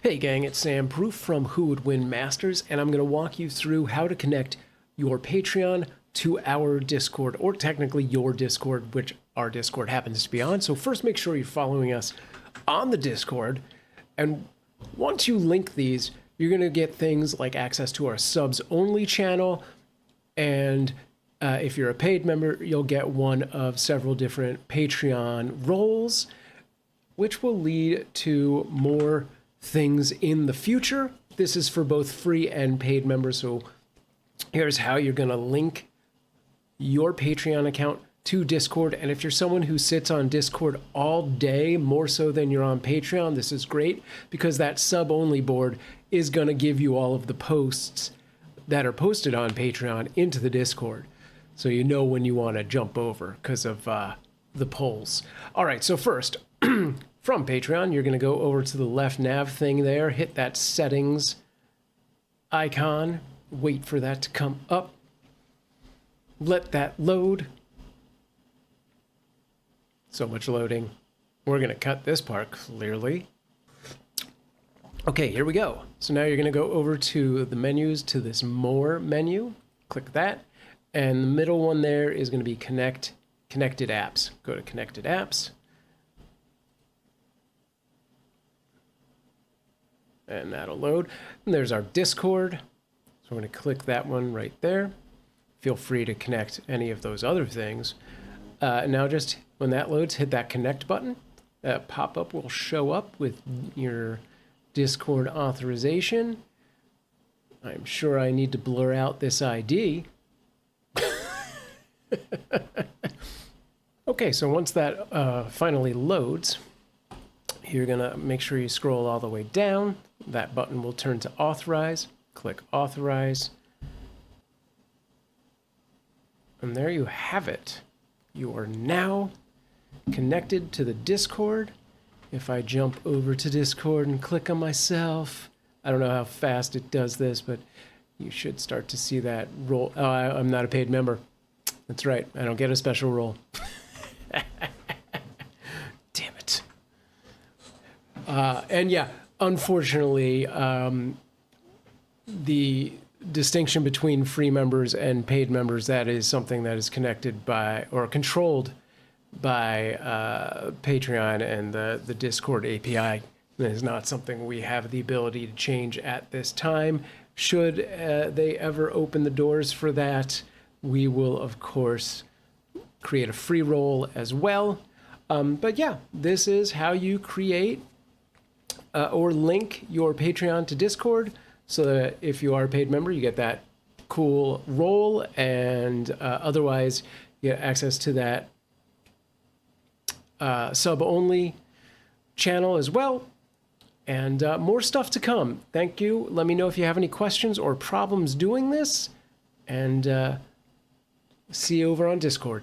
Hey gang, it's Sam, proof from Who Would Win Masters, and I'm going to walk you through how to connect your Patreon to our Discord, or technically your Discord, which our Discord happens to be on. So first make sure you're following us on the Discord, and once you link these, you're going to get things like access to our subs only channel, and if you're a paid member, you'll get one of several different Patreon roles, which will lead to more things in the future. This is for both free and paid members. So here's how you're going to link your Patreon account to Discord. And if you're someone who sits on Discord all day, more so than you're on Patreon, this is great because that sub-only board is going to give you all of the posts that are posted on Patreon into the Discord. So you know when you want to jump over because of the polls. All right, so first, from Patreon, you're going to go over to the left nav thing there, hit that settings icon, wait for that to come up, let that load. So much loading. We're going to cut this part clearly. Okay, here we go. So now you're going to go over to the menus, to this More menu, click that, and the middle one there is going to be Connected Apps. Go to Connected Apps. And that'll load. And there's our Discord. So I'm going to click that one right there. Feel free to connect any of those other things. Now just when that loads, hit that connect button. That pop-up will show up with your Discord authorization. I'm sure I need to blur out this ID. Okay, so once that finally loads, you're going to make sure you scroll all the way down. That button will turn to authorize. Click authorize. And there you have it. You are now connected to the Discord. If I jump over to Discord and click on myself, I don't know how fast it does this, but you should start to see that roll. Oh, I'm not a paid member. That's right. I don't get a special role. Damn it. And yeah, unfortunately, the distinction between free members and paid members, that is something that is connected by or controlled by Patreon and the Discord API. That is not something we have the ability to change at this time. Should they ever open the doors for that, we will, of course, create a free role as well. But yeah, this is how you create or link your Patreon to Discord, so that if you are a paid member, you get that cool role, and otherwise you get access to that sub-only channel as well, and more stuff to come. Thank you. Let me know if you have any questions or problems doing this, and see you over on Discord.